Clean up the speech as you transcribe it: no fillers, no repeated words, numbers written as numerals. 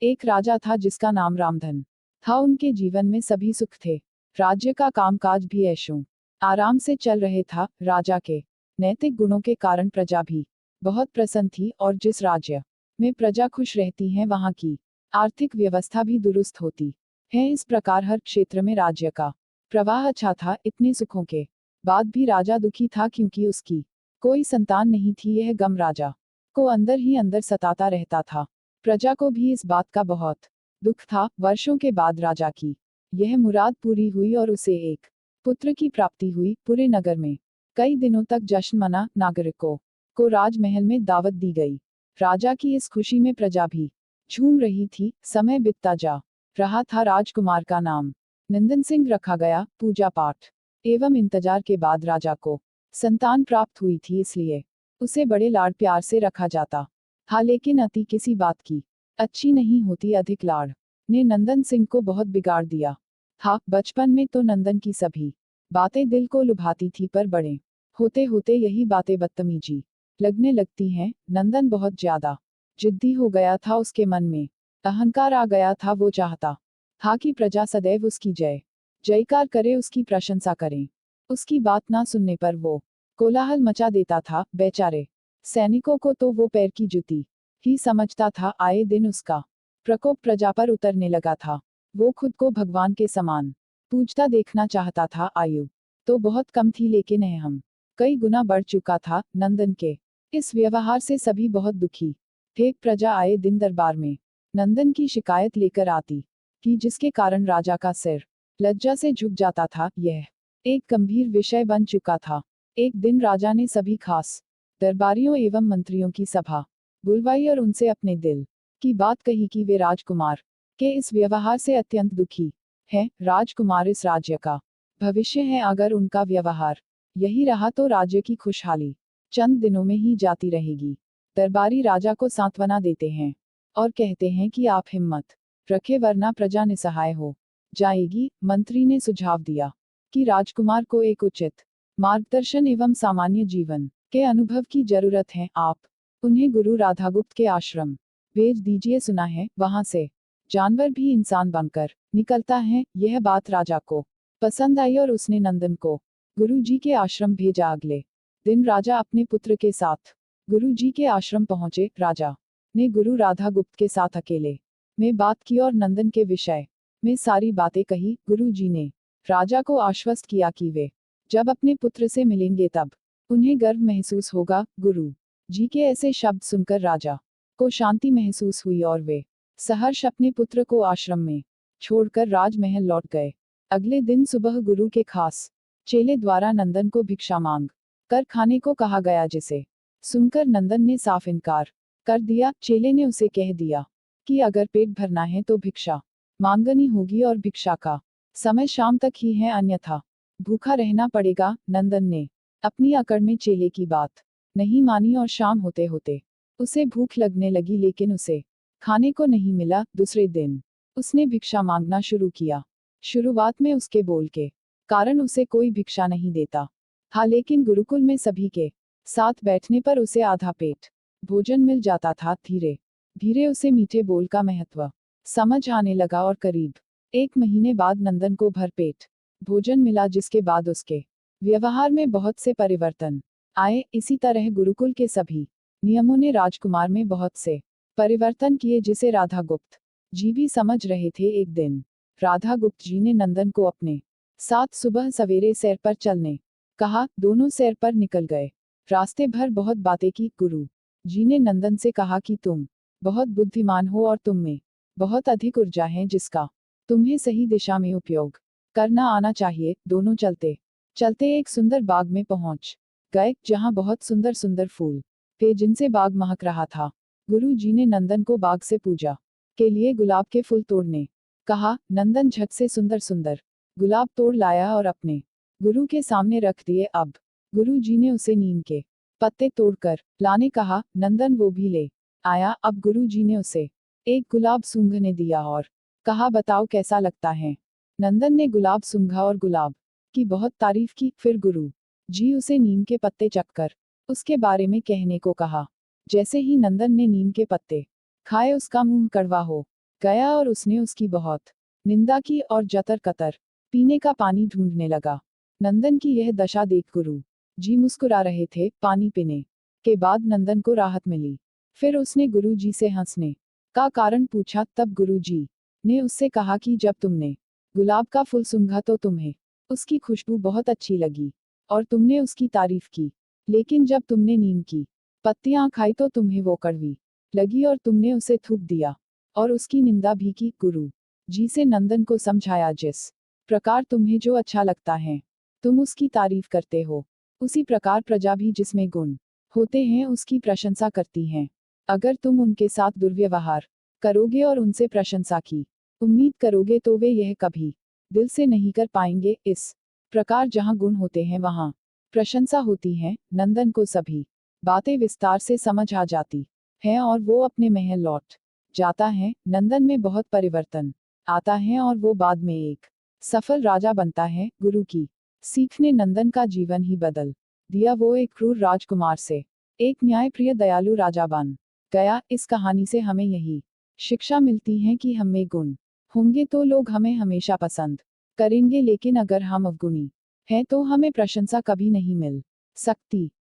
एक राजा था जिसका नाम रामधन था। उनके जीवन में सभी सुख थे। राज्य का कामकाज भी ऐशो आराम से चल रहे था। राजा के नैतिक गुणों के कारण प्रजा भी बहुत प्रसन्न थी और जिस राज्य में प्रजा खुश रहती है वहां की आर्थिक व्यवस्था भी दुरुस्त होती है। इस प्रकार हर क्षेत्र में राज्य का प्रवाह अच्छा था। इतने सुखों के बाद भी राजा दुखी था क्योंकि उसकी कोई संतान नहीं थी। यह गम राजा को अंदर ही अंदर सताता रहता था। प्रजा को भी इस बात का बहुत दुख था। वर्षों के बाद राजा की यह मुराद पूरी हुई और उसे एक पुत्र की प्राप्ति हुई। पूरे नगर में कई दिनों तक जश्न मना। नागरिकों को राजमहल में दावत दी गई। राजा की इस खुशी में प्रजा भी झूम रही थी। समय बीतता जा रहा था। राजकुमार का नाम नंदन सिंह रखा गया। पूजा पाठ एवं इंतजार के बाद राजा को संतान प्राप्त हुई थी, इसलिए उसे बड़े लाड प्यार से रखा जाता था। लेकिन अति किसी बात की अच्छी नहीं होती। अधिक लाड़ ने नंदन सिंह को बहुत बिगाड़ दिया था। बचपन में तो नंदन की सभी बातें दिल को लुभाती थी, पर बड़े होते होते यही बातें बदतमीजी लगने लगती हैं। नंदन बहुत ज्यादा जिद्दी हो गया था। उसके मन में अहंकार आ गया था। वो चाहता था कि प्रजा सदैव उसकी जय जयकार करे, उसकी प्रशंसा करें। उसकी बात ना सुनने पर वो कोलाहल मचा देता था। बेचारे सैनिकों को तो वो पैर की जुती ही समझता था। आए दिन उसका प्रकोप प्रजा पर उतरने लगा था। वो खुद को भगवान के समान पूजता देखना चाहता था। आयु तो बहुत कम थी, लेकिन अहम कई गुना बढ़ चुका था। नंदन के इस व्यवहार से सभी बहुत दुखी थे। प्रजा आए दिन दरबार में नंदन की शिकायत लेकर आती थी, जिसके कारण राजा का सिर लज्जा से झुक जाता था। यह एक गंभीर विषय बन चुका था। एक दिन राजा ने सभी खास दरबारियों एवं मंत्रियों की सभा बुलवाई और उनसे अपने दिल की बात कही कि वे राजकुमार के इस व्यवहार से अत्यंत दुखी हैं। राजकुमार इस राज्य का भविष्य है। अगर उनका व्यवहार यही रहा तो राज्य की खुशहाली चंद दिनों में ही जाती रहेगी। दरबारी राजा को सांत्वना देते हैं और कहते हैं कि आप हिम्मत रखे, वरना प्रजा निसहाय हो जाएगी। मंत्री ने सुझाव दिया कि राजकुमार को एक उचित मार्गदर्शन एवं सामान्य जीवन के अनुभव की जरूरत है। आप उन्हें गुरु राधागुप्त के आश्रम भेज दीजिए। सुना है वहां से जानवर भी इंसान बनकर निकलता है। यह बात राजा को पसंद आई और उसने नंदन को गुरु जी के आश्रम भेजा। अगले दिन राजा अपने पुत्र के साथ गुरु जी के आश्रम पहुंचे। राजा ने गुरु राधागुप्त के साथ अकेले में बात की और नंदन के विषय में सारी बातें कही। गुरु जी ने राजा को आश्वस्त किया कि वे जब अपने पुत्र से मिलेंगे तब उन्हें गर्व महसूस होगा। गुरु जी के ऐसे शब्द सुनकर राजा को शांति महसूस हुई और वे सहर्ष अपने पुत्र को आश्रम में छोड़कर राजमहल लौट गए। अगले दिन सुबह गुरु के खास चेले द्वारा नंदन को भिक्षा मांग कर खाने को कहा गया, जिसे सुनकर नंदन ने साफ इनकार कर दिया। चेले ने उसे कह दिया कि अगर पेट भरना है तो भिक्षा मांगनी होगी और भिक्षा का समय शाम तक ही है, अन्यथा भूखा रहना पड़ेगा। नंदन ने अपनी अकड़ में चेले की बात नहीं मानी और शाम होते होते उसे भूख लगने लगी, लेकिन उसे खाने को नहीं मिला। दूसरे दिन उसने भिक्षा मांगना शुरू किया। शुरुआत में उसके बोल के कारण उसे कोई भिक्षा नहीं देता था, लेकिन गुरुकुल में सभी के साथ बैठने पर उसे आधा पेट भोजन मिल जाता था। धीरे धीरे उसे मीठे बोल का महत्व समझ आने लगा और करीब 1 महीने बाद नंदन को भरपेट भोजन मिला, जिसके बाद उसके व्यवहार में बहुत से परिवर्तन आए। इसी तरह गुरुकुल के सभी नियमों ने राजकुमार में बहुत से परिवर्तन किए, जिसे राधागुप्त जी भी समझ रहे थे। एक दिन राधागुप्त जी ने नंदन को अपने साथ सुबह सवेरे सैर पर चलने कहा। दोनों सैर पर निकल गए। रास्ते भर बहुत बातें की। गुरु जी ने नंदन से कहा कि तुम बहुत बुद्धिमान हो और तुम में बहुत अधिक ऊर्जा है, जिसका तुम्हें सही दिशा में उपयोग करना आना चाहिए। दोनों चलते चलते एक सुंदर बाग में पहुंच गए, जहां बहुत सुंदर सुंदर फूल थे, जिनसे बाग महक रहा था। गुरु जी ने नंदन को बाग से पूजा के लिए गुलाब के फूल तोड़ने कहा। नंदन झट से सुंदर सुंदर गुलाब तोड़ लाया और अपने गुरु के सामने रख दिए। अब गुरु जी ने उसे नीम के पत्ते तोड़कर लाने कहा। नंदन वो भी ले आया। अब गुरु जी ने उसे एक गुलाब सूंघने दिया और कहा, बताओ कैसा लगता है। नंदन ने गुलाब सूंघा और गुलाब की बहुत तारीफ की। फिर गुरु जी उसे नीम के पत्ते चखकर उसके बारे में कहने को कहा। जैसे ही नंदन ने नीम के पत्ते खाए, उसका मुंह कड़वा हो गया और उसने उसकी बहुत निंदा की और जतर कतर पीने का पानी ढूंढने लगा। नंदन की यह दशा देख गुरु जी मुस्कुरा रहे थे। पानी पीने के बाद नंदन को राहत मिली। फिर उसने गुरु जी से हंसने का कारण पूछा। तब गुरु जी ने उससे कहा कि जब तुमने गुलाब का फूल सूंघा तो तुम्हें उसकी खुशबू बहुत अच्छी लगी और तुमने उसकी तारीफ की, लेकिन जब तुमने नीम की पत्तियां खाई तो तुम्हें वो कड़वी लगी और तुमने उसे थूक दिया और उसकी निंदा भी की। गुरु जी से नंदन को समझाया, जिस प्रकार तुम्हें जो अच्छा लगता है तुम उसकी तारीफ करते हो, उसी प्रकार प्रजा भी जिसमें गुण होते हैं उसकी प्रशंसा करती हैं। अगर तुम उनके साथ दुर्व्यवहार करोगे और उनसे प्रशंसा की उम्मीद करोगे तो वे यह कभी दिल से नहीं कर पाएंगे। इस प्रकार जहाँ गुण होते हैं वहाँ प्रशंसा होती है। नंदन को सभी बातें विस्तार से समझ आ जाती है और वो अपने महल लौट जाता है। नंदन में बहुत परिवर्तन आता है और वो बाद में एक सफल राजा बनता है। गुरु की सीख ने नंदन का जीवन ही बदल दिया। वो एक क्रूर राजकुमार से एक न्यायप्रिय दयालु राजा बन गया। इस कहानी से हमें यही शिक्षा मिलती है कि हम में गुण होंगे तो लोग हमें हमेशा पसंद करेंगे, लेकिन अगर हम अवगुणी हैं तो हमें प्रशंसा कभी नहीं मिल सकती।